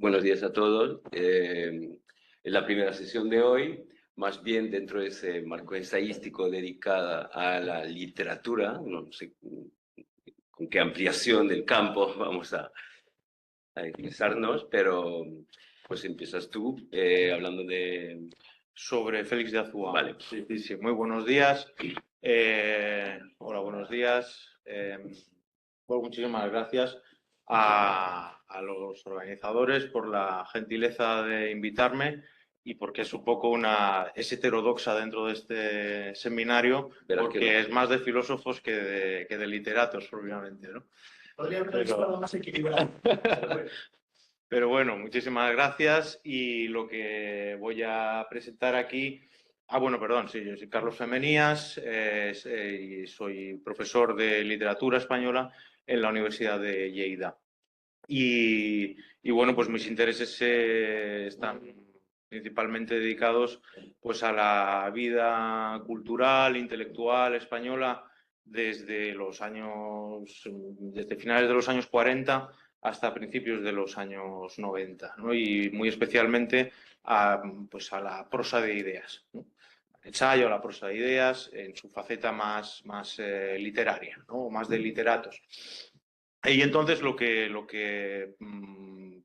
Buenos días a todos. En la primera sesión de hoy, más bien dentro de ese marco ensayístico dedicada a la literatura, no sé con qué ampliación del campo vamos a expresarnos, pero pues empiezas tú hablando de... Sobre Félix de Azúa. Vale. Sí, sí, sí. Muy buenos días. Hola, buenos días. Bueno, muchísimas gracias a los organizadores por la gentileza de invitarme y porque es un poco es heterodoxa dentro de este seminario, Verás porque que no. es más de filósofos que de literatos, obviamente, ¿no? Podría haber estado más equilibrado. Pero bueno, muchísimas gracias y lo que voy a presentar aquí... bueno, perdón, sí, yo soy Carlos Femenías y soy profesor de literatura española en la Universidad de Lleida. Y bueno, pues mis intereses están principalmente dedicados pues a la vida cultural, intelectual española desde finales de los años 40 hasta principios de los años 90, ¿no? Y muy especialmente pues a la prosa de ideas, ¿no? Ensayo a la prosa de ideas en su faceta más literaria, ¿no? Más de literatos. Y entonces lo que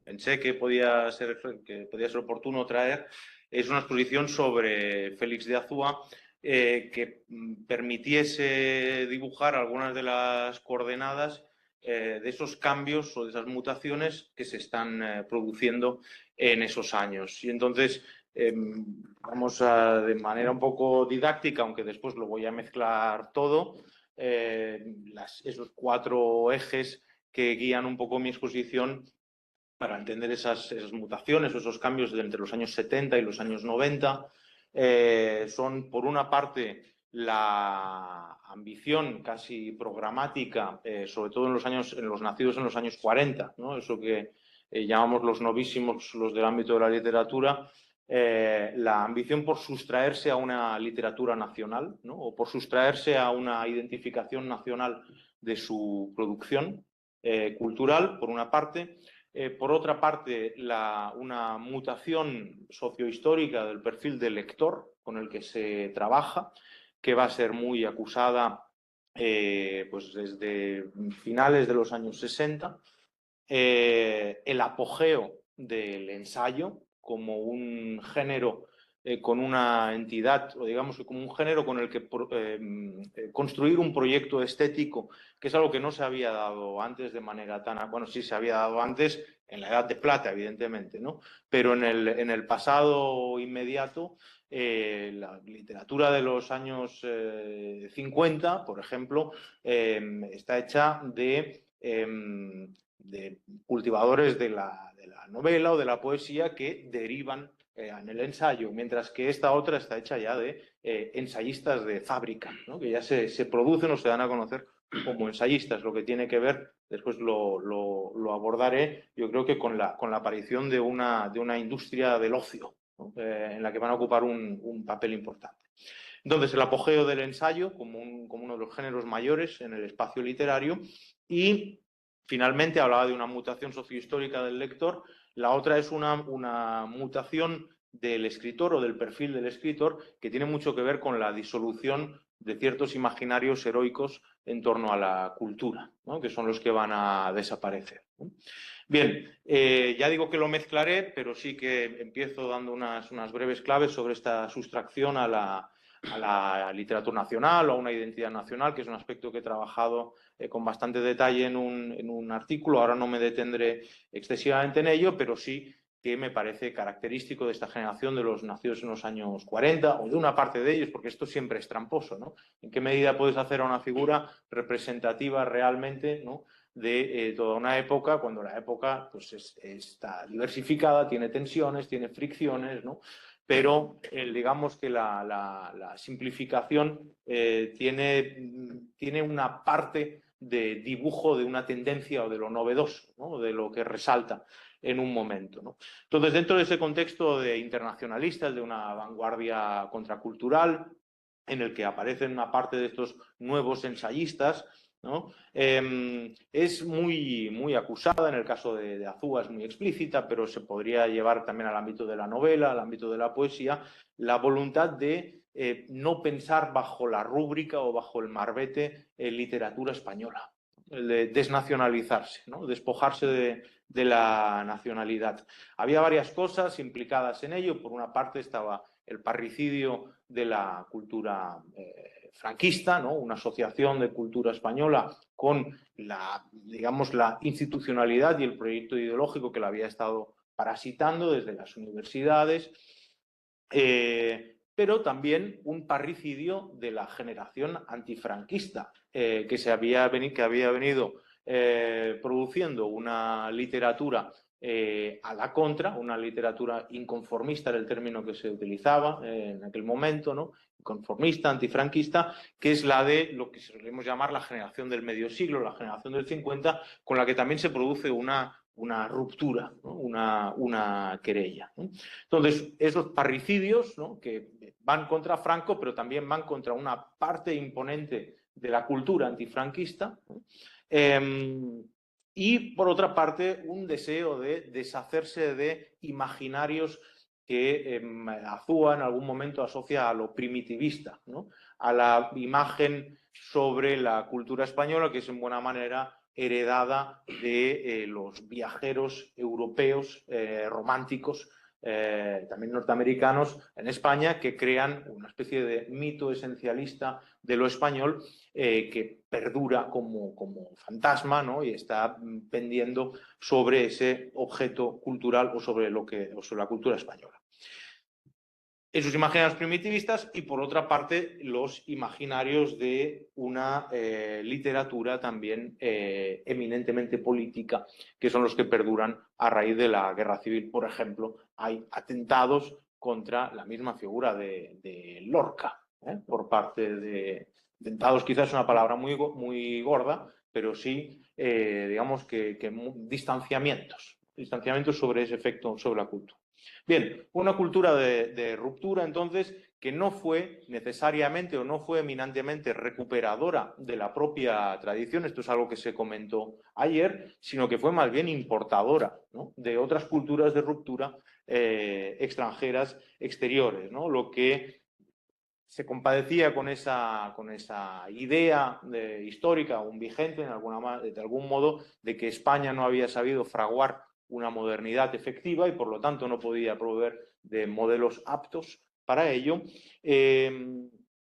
pensé que podía ser oportuno traer es una exposición sobre Félix de Azúa que permitiese dibujar algunas de las coordenadas de esos cambios o de esas mutaciones que se están produciendo en esos años. Y entonces vamos de manera un poco didáctica, aunque después lo voy a mezclar todo, esos 4 ejes que guían un poco mi exposición para entender esas mutaciones o esos cambios entre los años 70 y los años 90. Son, por una parte, la ambición casi programática, sobre todo en los nacidos en los años 40, ¿no? Eso que llamamos los novísimos, los del ámbito de la literatura, la ambición por sustraerse a una literatura nacional, ¿no? O por sustraerse a una identificación nacional de su producción cultural, por una parte. Por otra parte, una mutación sociohistórica del perfil del lector con el que se trabaja, que va a ser muy acusada pues desde finales de los años 60. El apogeo del ensayo como un género con una entidad, o digamos que como un género con el que construir un proyecto estético, que es algo que no se había dado antes de manera tan... Bueno, sí se había dado antes en la Edad de Plata, evidentemente, ¿no? Pero en el pasado inmediato, la literatura de los años 50, por ejemplo, está hecha de cultivadores de la novela o de la poesía que derivan en el ensayo, mientras que esta otra está hecha ya de ensayistas de fábrica, ¿no? Que ya se producen o se dan a conocer como ensayistas, lo que tiene que ver, después lo abordaré, yo creo que con la aparición de una industria del ocio, ¿no? En la que van a ocupar un papel importante. Entonces, el apogeo del ensayo como uno de los géneros mayores en el espacio literario y, finalmente, hablaba de una mutación sociohistórica del lector. La otra es una mutación del escritor o del perfil del escritor que tiene mucho que ver con la disolución de ciertos imaginarios heroicos en torno a la cultura, ¿no? Que son los que van a desaparecer, ¿no? Bien, ya digo que lo mezclaré, pero sí que empiezo dando unas breves claves sobre esta sustracción a la literatura nacional o a una identidad nacional, que es un aspecto que he trabajado con bastante detalle en un artículo. Ahora no me detendré excesivamente en ello, pero sí que me parece característico de esta generación de los nacidos en los años 40 o de una parte de ellos, porque esto siempre es tramposo, ¿no? ¿En qué medida puedes hacer a una figura representativa realmente, ¿no?, de toda una época, cuando la época pues está diversificada, tiene tensiones, tiene fricciones, ¿no? Pero digamos que la simplificación tiene una parte de dibujo de una tendencia o de lo novedoso, ¿no?, de lo que resalta en un momento, ¿no? Entonces, dentro de ese contexto de internacionalista, el de una vanguardia contracultural, en el que aparecen una parte de estos nuevos ensayistas, ¿no? Es muy acusada, en el caso de Azúa es muy explícita, pero se podría llevar también al ámbito de la novela, al ámbito de la poesía, la voluntad de no pensar bajo la rúbrica o bajo el marbete literatura española, el de desnacionalizarse, ¿no? Despojarse de la nacionalidad. Había varias cosas implicadas en ello. Por una parte estaba el parricidio de la cultura franquista, ¿no? Una asociación de cultura española con digamos, la institucionalidad y el proyecto ideológico que la había estado parasitando desde las universidades, pero también un parricidio de la generación antifranquista que había venido produciendo una literatura a la contra, una literatura inconformista era el término que se utilizaba en aquel momento, ¿no? Conformista, antifranquista, que es la de lo que solemos llamar la generación del medio siglo, la generación del 50, con la que también se produce una ruptura, ¿no? una querella, ¿no? Entonces, esos parricidios, ¿no? que van contra Franco, pero también van contra una parte imponente de la cultura antifranquista, ¿no? Y por otra parte, un deseo de deshacerse de imaginarios que Azúa en algún momento asocia a lo primitivista, ¿no? A la imagen sobre la cultura española, que es en buena manera heredada de los viajeros europeos románticos, también norteamericanos en España, que crean una especie de mito esencialista de lo español que perdura como fantasma, ¿no? Y está pendiendo sobre ese objeto cultural o sobre la cultura española. Esos imaginarios primitivistas y, por otra parte, los imaginarios de una literatura también eminentemente política, que son los que perduran a raíz de la Guerra Civil. Por ejemplo, hay atentados contra la misma figura de Lorca, por parte de... Atentados quizás es una palabra muy gorda, pero sí, digamos que distanciamientos sobre ese efecto sobre la cultura. Bien, una cultura de ruptura, entonces, que no fue necesariamente o no fue eminentemente recuperadora de la propia tradición, esto es algo que se comentó ayer, sino que fue más bien importadora, ¿no? de otras culturas de ruptura extranjeras, exteriores, ¿no? Lo que se compadecía con esa idea histórica, aún vigente de algún modo, de que España no había sabido fraguar una modernidad efectiva y por lo tanto no podía proveer de modelos aptos para ello,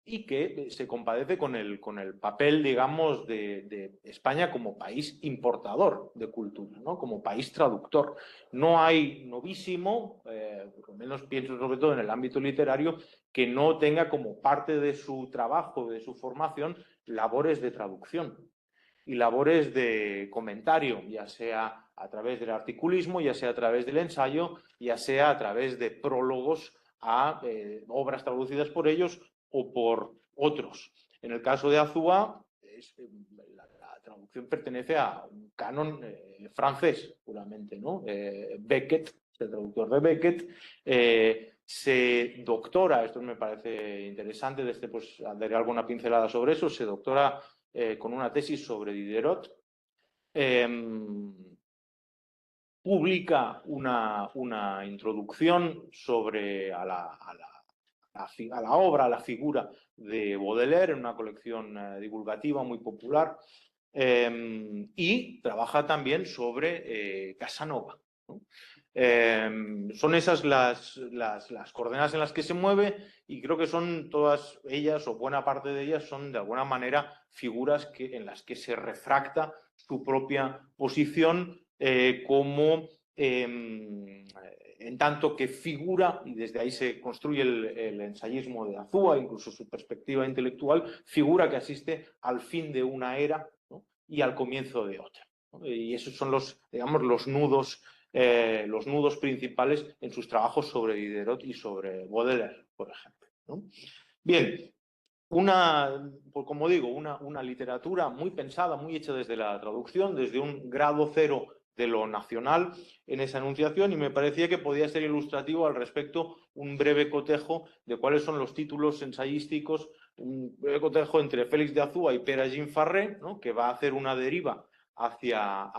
y que se compadece con el papel, digamos, de España como país importador de cultura, ¿no? Como país traductor. No hay novísimo, por lo menos pienso sobre todo en el ámbito literario, que no tenga como parte de su trabajo, de su formación, labores de traducción y labores de comentario, ya sea a través del articulismo, ya sea a través del ensayo, ya sea a través de prólogos a obras traducidas por ellos o por otros. En el caso de Azúa, la traducción pertenece a un canon francés, puramente, ¿no? Beckett, el traductor de Beckett, se doctora, esto me parece interesante, pues daré alguna pincelada sobre eso, se doctora con una tesis sobre Diderot, publica una introducción sobre a la obra, a la figura de Baudelaire en una colección divulgativa muy popular, y trabaja también sobre Casanova, ¿no? Son esas las coordenadas en las que se mueve y creo que son todas ellas o buena parte de ellas son de alguna manera figuras en las que se refracta su propia posición como en tanto que figura, y desde ahí se construye el ensayismo de Azúa, incluso su perspectiva intelectual, figura que asiste al fin de una era, ¿no? Y al comienzo de otra, ¿no? Y esos son digamos, los nudos principales en sus trabajos sobre Diderot y sobre Baudelaire, por ejemplo, ¿no? Bien, como digo, una literatura muy pensada, muy hecha desde la traducción, desde un grado cero de lo nacional en esa enunciación, y me parecía que podía ser ilustrativo al respecto un breve cotejo de cuáles son los títulos ensayísticos, un breve cotejo entre Félix de Azúa y Pere Agín Farré, ¿no?, que va a hacer una deriva hacia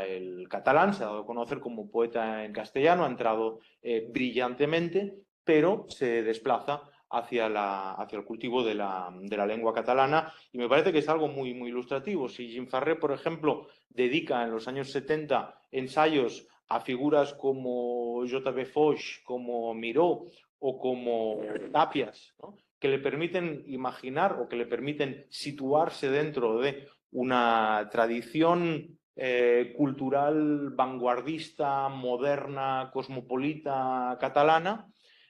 el catalán, se ha dado a conocer como poeta en castellano, ha entrado brillantemente, pero se desplaza hacia el cultivo de la lengua catalana, y me parece que es algo muy, muy ilustrativo. Si Agín Farré, por ejemplo, dedica en los años 70 ensayos a figuras como J.B. Foix, como Miró o como Tapias, ¿no?, que le permiten imaginar o que le permiten situarse dentro de una tradición cultural vanguardista, moderna, cosmopolita, catalana.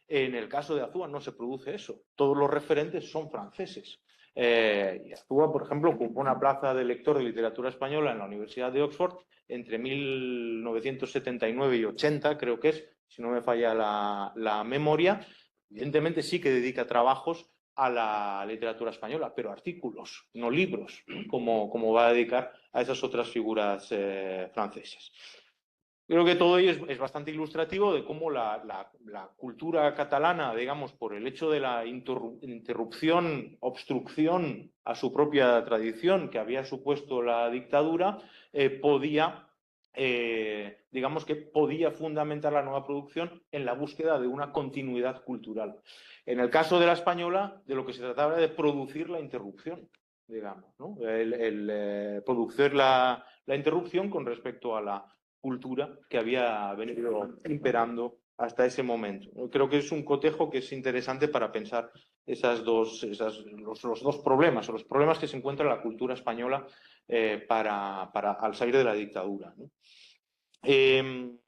En el caso de Azúa no se produce eso. Todos los referentes son franceses. Y Azúa, por ejemplo, ocupó una plaza de lector de literatura española en la Universidad de Oxford entre 1979 y 80, creo que es, si no me falla la memoria. Evidentemente sí que dedica trabajos a la literatura española, pero artículos, no libros, ¿no?, como va a dedicar a esas otras figuras francesas. Creo que todo ello es bastante ilustrativo de cómo la cultura catalana, digamos, por el hecho de la interrupción, obstrucción a su propia tradición que había supuesto la dictadura, digamos que podía fundamentar la nueva producción en la búsqueda de una continuidad cultural. En el caso de la española, de lo que se trataba era de producir la interrupción, digamos, ¿no? Producir la interrupción con respecto a la cultura que había venido imperando hasta ese momento. Creo que es un cotejo que es interesante para pensar los dos problemas, o los problemas que se encuentra la cultura española al salir de la dictadura, ¿no? Bien.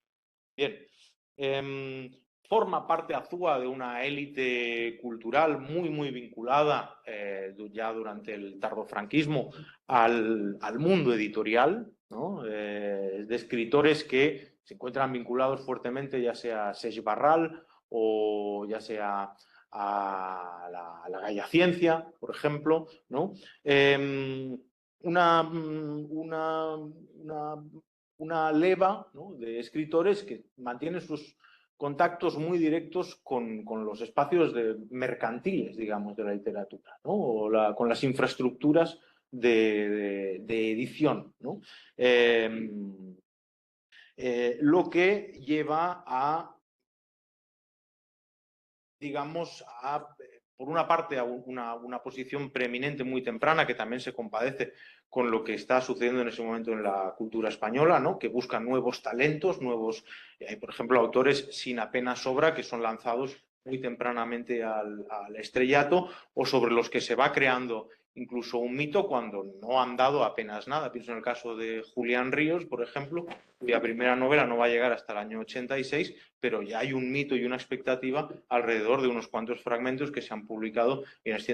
Forma parte Azúa de una élite cultural muy, muy vinculada ya durante el tardofranquismo al mundo editorial, ¿no? De escritores que se encuentran vinculados fuertemente, ya sea a Seix Barral o ya sea a la Gaia Ciencia, por ejemplo, ¿no? Una leva, ¿no?, de escritores que mantienen sus contactos muy directos con los espacios mercantiles, digamos, de la literatura, ¿no?, o con las infraestructuras de edición, ¿no? Lo que lleva a, digamos, por una parte, a una posición preeminente muy temprana, que también se compadece con lo que está sucediendo en ese momento en la cultura española, ¿no?, que busca nuevos talentos, por ejemplo, autores sin apenas obra que son lanzados muy tempranamente al estrellato, o sobre los que se va creando incluso un mito cuando no han dado apenas nada. Pienso en el caso de Julián Ríos, por ejemplo, cuya primera novela no va a llegar hasta el año 86, pero ya hay un mito y una expectativa alrededor de unos cuantos fragmentos que se han publicado, y es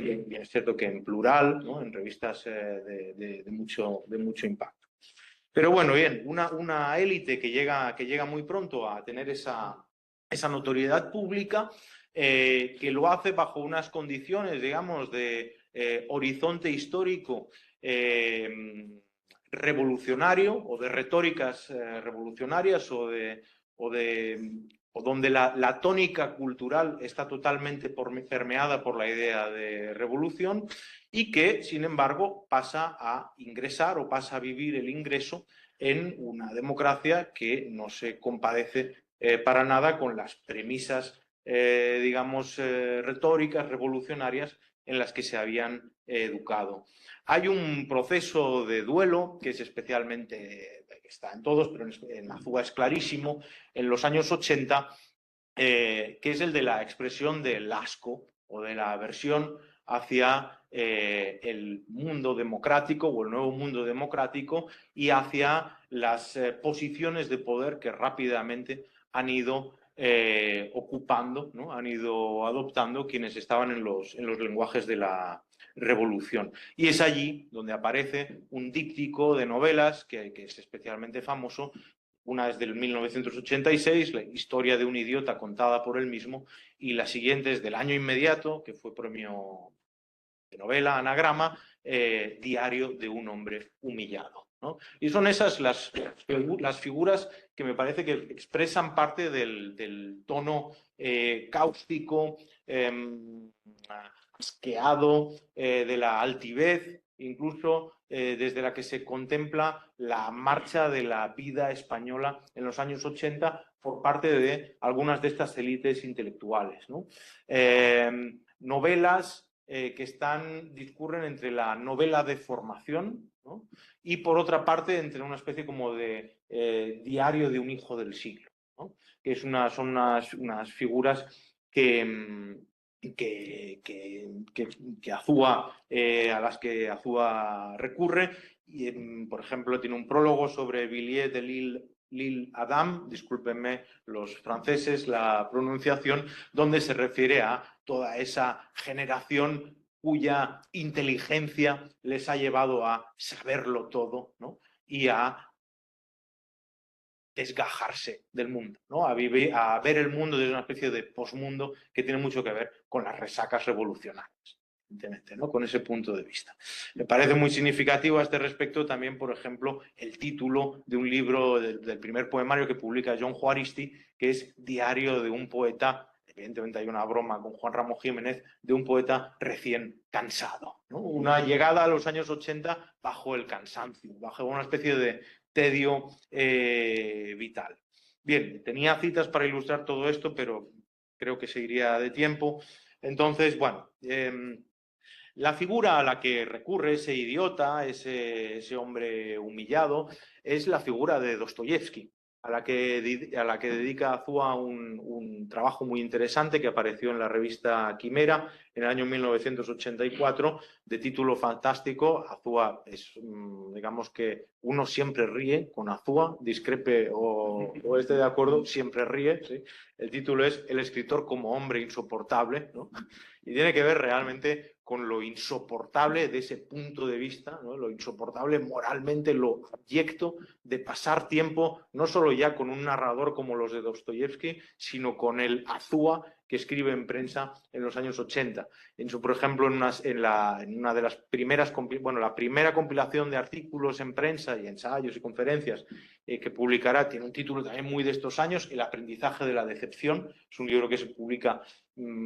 cierto que en plural, ¿no?, en revistas de mucho impacto. Pero bueno, bien, una élite que llega muy pronto a tener esa notoriedad pública, que lo hace bajo unas condiciones, digamos, de horizonte histórico revolucionario, o de retóricas revolucionarias, o donde la tónica cultural está totalmente permeada por la idea de revolución, y que, sin embargo, pasa a ingresar o pasa a vivir el ingreso en una democracia que no se compadece para nada con las premisas, digamos, retóricas, revolucionarias en las que se habían educado. Hay un proceso de duelo que es especialmente, está en todos, pero en Azúa es clarísimo, en los años 80, que es el de la expresión del asco o de la aversión hacia el mundo democrático o el nuevo mundo democrático, y hacia las posiciones de poder que rápidamente han ido ocupando, ¿no?, han ido adoptando quienes estaban en los lenguajes de la revolución. Y es allí donde aparece un díptico de novelas que es especialmente famoso. Una es del 1986, La historia de un idiota contada por él mismo, y la siguiente es del año inmediato, que fue premio de novela Anagrama, Diario de un hombre humillado. ¿no? Y son esas las figuras que me parece que expresan parte del tono cáustico, asqueado, de la altivez, incluso desde la que se contempla la marcha de la vida española en los años 80 por parte de algunas de estas élites intelectuales, ¿no? Novelas que discurren entre la novela de formación, ¿no? Y por otra parte entre una especie como de diario de un hijo del siglo, ¿no? Que son unas figuras que Azúa, a las que Azúa recurre. Y, por ejemplo, tiene un prólogo sobre Villiers de L'Isle Adam, discúlpenme los franceses la pronunciación, donde se refiere a toda esa generación cuya inteligencia les ha llevado a saberlo todo, ¿no? Y a desgajarse del mundo, ¿no? A ver el mundo desde una especie de posmundo que tiene mucho que ver con las resacas revolucionarias, evidentemente, ¿no? Con ese punto de vista. Me parece muy significativo a este respecto también, por ejemplo, el título de un libro, del primer poemario que publica John Juaristi, que es Diario de un poeta. Evidentemente hay una broma con Juan Ramón Jiménez, de un poeta recién cansado, ¿no? Una llegada a los años 80 bajo el cansancio, bajo una especie de tedio vital. Bien, tenía citas para ilustrar todo esto, pero creo que seguiría de tiempo. Entonces, bueno, la figura a la que recurre ese idiota, ese hombre humillado, es la figura de Dostoyevsky, a la que dedica Azúa un trabajo muy interesante que apareció en la revista Quimera en el año 1984, de título fantástico. Azúa es, digamos que uno siempre ríe con Azúa, discrepe o esté de acuerdo, siempre ríe, ¿sí? El título es El escritor como hombre insoportable, ¿no? Y tiene que ver realmente con lo insoportable de ese punto de vista, ¿no? Lo insoportable moralmente, lo abyecto de pasar tiempo no solo ya con un narrador como los de Dostoyevsky, sino con el Azúa que escribe en prensa en los años 80. Por ejemplo, en una de las primeras, la primera compilación de artículos en prensa y ensayos y conferencias que publicará, tiene un título también muy de estos años, El aprendizaje de la decepción. Es un libro que se publica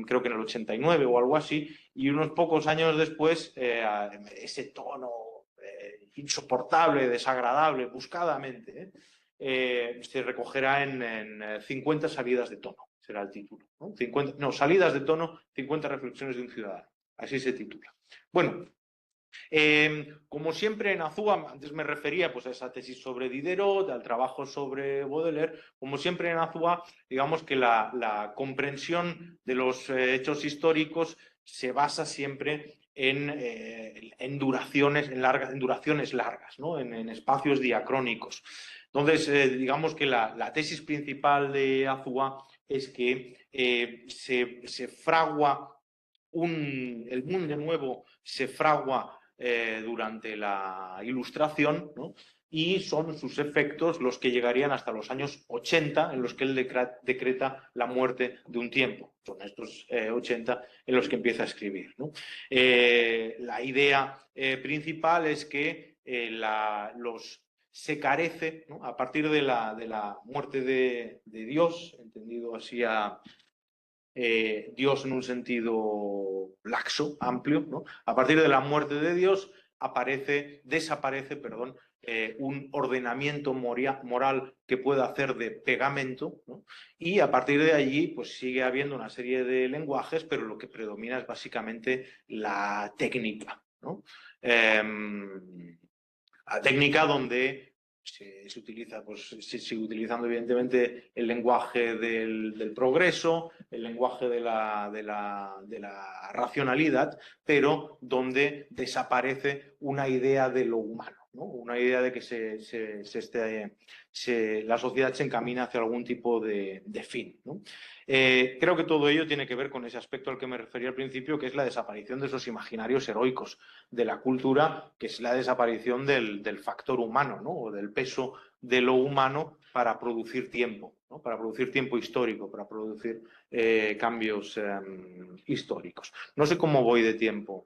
creo que en el 89 o algo así, y unos pocos años después ese tono insoportable, desagradable, buscadamente, se recogerá en 50 salidas de tono, será el título, ¿no? Salidas de tono, 50 reflexiones de un ciudadano, así se titula. Bueno, como siempre en Azúa, antes me refería pues, a esa tesis sobre Diderot, al trabajo sobre Baudelaire. Como siempre en Azúa, digamos que la comprensión de los hechos históricos se basa siempre en duraciones largas, ¿no? En espacios diacrónicos. Entonces, digamos que la tesis principal de Azúa es que se fragua el mundo nuevo, se fragua durante la Ilustración, ¿no? Y son sus efectos los que llegarían hasta los años 80, en los que él decreta la muerte de un tiempo. Son estos 80 en los que empieza a escribir, ¿no? La idea principal es que se carece, ¿no? A partir de la muerte de Dios, entendido así Dios en un sentido laxo, amplio, ¿no? A partir de la muerte de Dios desaparece, un ordenamiento moral que pueda hacer de pegamento, ¿no? Y a partir de allí pues sigue habiendo una serie de lenguajes, pero lo que predomina es básicamente la técnica, ¿no? La técnica donde se utiliza, pues se sigue utilizando evidentemente el lenguaje del progreso, el lenguaje de la racionalidad, pero donde desaparece una idea de lo humano, ¿no? Una idea de que la sociedad se encamina hacia algún tipo de fin, ¿no? Creo que todo ello tiene que ver con ese aspecto al que me refería al principio, que es la desaparición de esos imaginarios heroicos de la cultura, que es la desaparición del factor humano, ¿no? O del peso de lo humano para producir tiempo, ¿no? Para producir tiempo histórico, para producir cambios históricos. No sé cómo voy de tiempo.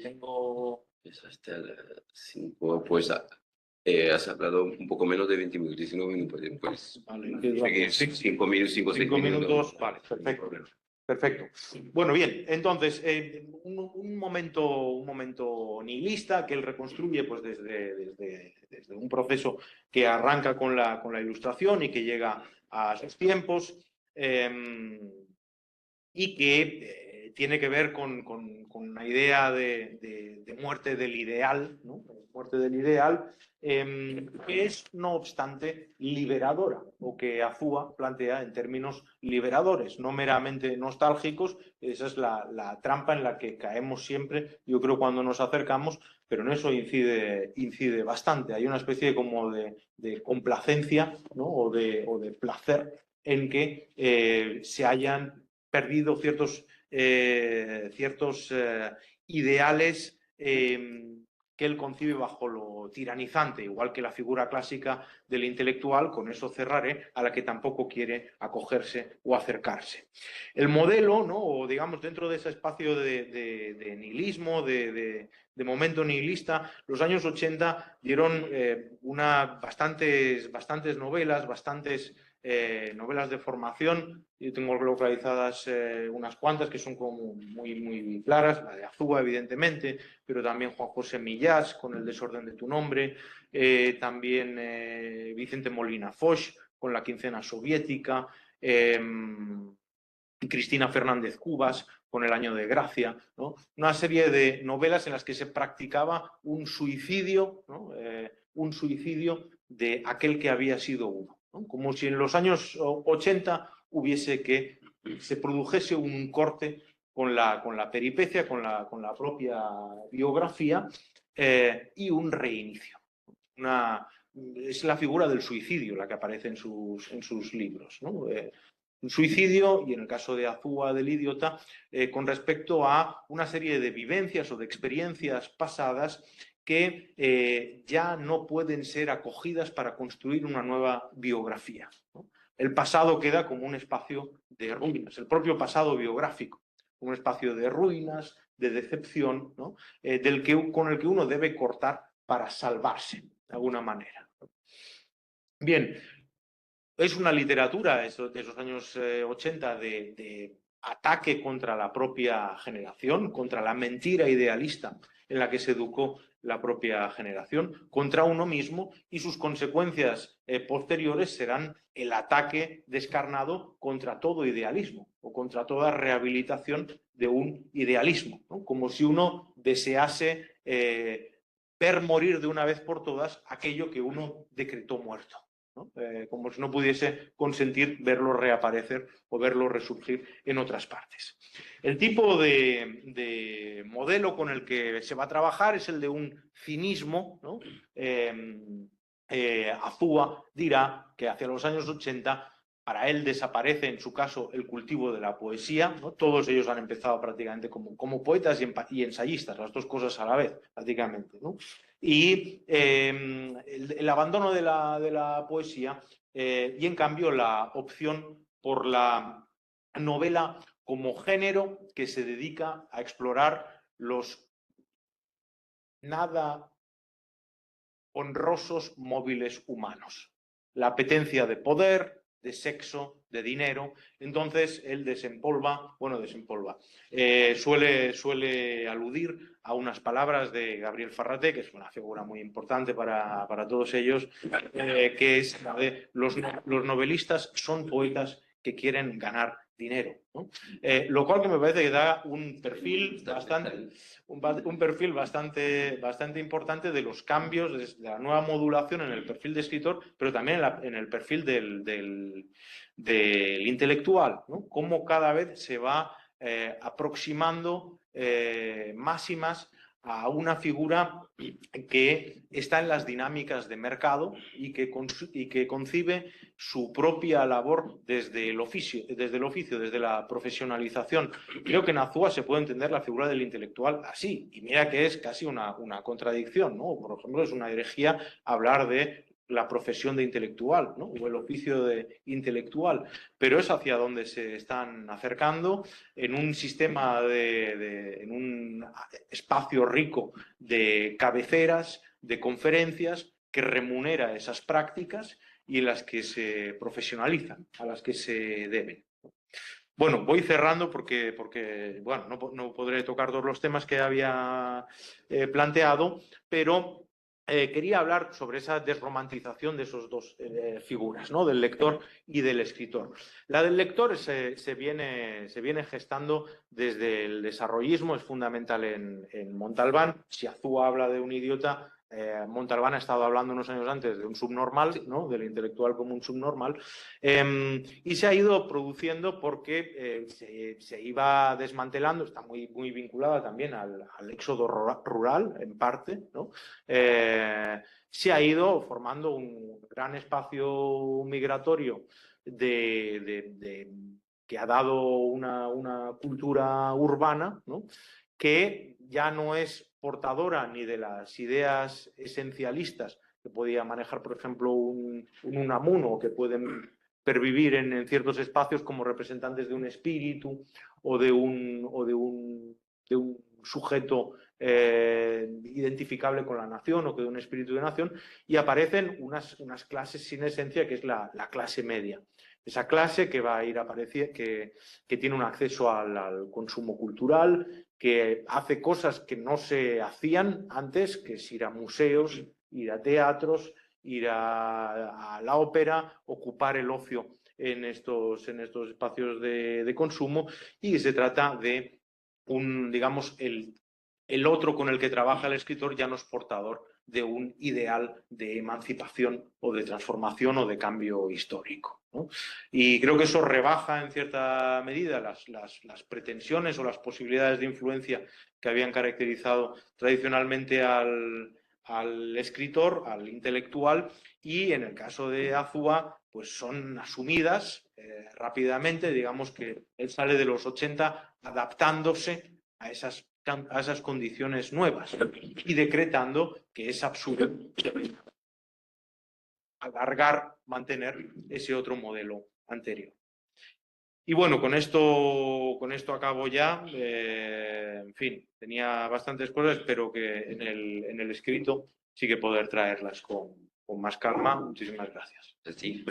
Tengo Es hasta las 5, pues has hablado un poco menos de 20 minutos, 19 minutos. Pues, Vale, seguir 5 minutos, 5 o 6 minutos, minutos. vale, perfecto. Perfecto. Bueno, bien, entonces, un momento nihilista que él reconstruye pues, desde un proceso que arranca con la Ilustración y que llega a sus tiempos y que tiene que ver con una idea de muerte del ideal, ¿no? Muerte del ideal, que es, no obstante, liberadora, o que Azúa plantea en términos liberadores, no meramente nostálgicos. Esa es la trampa en la que caemos siempre, yo creo, cuando nos acercamos, pero en eso incide bastante. Hay una especie como de complacencia, ¿no? o de placer en que se hayan perdido ciertos ideales que él concibe bajo lo tiranizante, igual que la figura clásica del intelectual, con eso cerraré, a la que tampoco quiere acogerse o acercarse. El modelo, ¿no? o digamos dentro de ese espacio de nihilismo, de momento nihilista, los años 80 dieron bastantes novelas, novelas de formación. Yo tengo localizadas unas cuantas que son como muy claras, la de Azúa, evidentemente, pero también Juan José Millás, con El desorden de tu nombre, también Vicente Molina Foix, con La quincena soviética, Cristina Fernández Cubas, con El año de gracia, ¿no? Una serie de novelas en las que se practicaba un suicidio, ¿no? Un suicidio de aquel que había sido uno, ¿no? Como si en los años 80 se produjese un corte con la peripecia, con la propia biografía y un reinicio. Es la figura del suicidio la que aparece en sus libros, ¿no? Un suicidio, y en el caso de Azúa, del idiota, con respecto a una serie de vivencias o de experiencias pasadas que ya no pueden ser acogidas para construir una nueva biografía, ¿no? El pasado queda como un espacio de ruinas, el propio pasado biográfico, un espacio de ruinas, de decepción, ¿no? Con el que uno debe cortar para salvarse, de alguna manera. Bien, es una literatura de esos años 80 de ataque contra la propia generación, contra la mentira idealista en la que se educó la propia generación, contra uno mismo, y sus consecuencias posteriores serán el ataque descarnado contra todo idealismo o contra toda rehabilitación de un idealismo, ¿no? Como si uno desease ver morir de una vez por todas aquello que uno decretó muerto, ¿no? Como si no pudiese consentir verlo reaparecer o verlo resurgir en otras partes. El tipo de modelo con el que se va a trabajar es el de un cinismo, ¿no? Azúa dirá que hacia los años 80 para él desaparece, en su caso, el cultivo de la poesía, ¿no? Todos ellos han empezado prácticamente como poetas y ensayistas, las dos cosas a la vez, prácticamente, ¿no? Y el abandono de la poesía y, en cambio, la opción por la novela como género que se dedica a explorar los nada honrosos móviles humanos, la apetencia de poder, de sexo, de dinero. Entonces él suele aludir a unas palabras de Gabriel Ferraté, que es una figura muy importante para todos ellos, que es la de los novelistas son poetas que quieren ganar dinero, ¿no? Lo cual que me parece que da un perfil bastante importante de los cambios, de la nueva modulación en el perfil de escritor, pero también en el perfil del intelectual, ¿no? Cómo cada vez se va aproximando más y más a una figura que está en las dinámicas de mercado y que concibe su propia labor desde el oficio, desde la profesionalización. Creo que en Azúa se puede entender la figura del intelectual así, y mira que es casi una contradicción, ¿no? Por ejemplo, es una herejía hablar de la profesión de intelectual, ¿no? O el oficio de intelectual, pero es hacia donde se están acercando en un sistema en un espacio rico de cabeceras, de conferencias que remunera esas prácticas y en las que se profesionalizan, a las que se deben. Bueno, voy cerrando porque bueno, no podré tocar todos los temas que había planteado, pero quería hablar sobre esa desromantización de esas dos figuras, ¿no? Del lector y del escritor. La del lector se viene gestando desde el desarrollismo, es fundamental en Montalbán. Si Azúa habla de un idiota, Montalbán ha estado hablando unos años antes de un subnormal, ¿no? Del intelectual como un subnormal, y se ha ido produciendo porque se iba desmantelando, está muy vinculada también al éxodo rural, en parte, ¿no? Se ha ido formando un gran espacio migratorio que ha dado una cultura urbana, ¿no? Que ya no es portadora ni de las ideas esencialistas que podía manejar, por ejemplo, un Unamuno, que pueden pervivir en ciertos espacios como representantes de un espíritu o de un sujeto identificable con la nación o que de un espíritu de nación, y aparecen unas clases sin esencia, que es la clase media. Esa clase que va a ir apareciendo, que tiene un acceso al consumo cultural, que hace cosas que no se hacían antes, que es ir a museos, ir a teatros, ir a la ópera, ocupar el ocio en estos espacios de consumo, y se trata de digamos, el otro con el que trabaja el escritor ya no es portador de un ideal de emancipación o de transformación o de cambio histórico, ¿no? Y creo que eso rebaja en cierta medida las pretensiones o las posibilidades de influencia que habían caracterizado tradicionalmente al escritor, al intelectual, y en el caso de Azúa, pues son asumidas rápidamente. Digamos que él sale de los 80 adaptándose a esas condiciones nuevas y decretando que es absurdo mantener ese otro modelo anterior. Y bueno, con esto acabo ya. En fin, tenía bastantes cosas, espero que en el escrito sí que poder traerlas con más calma. Muchísimas gracias. Sí.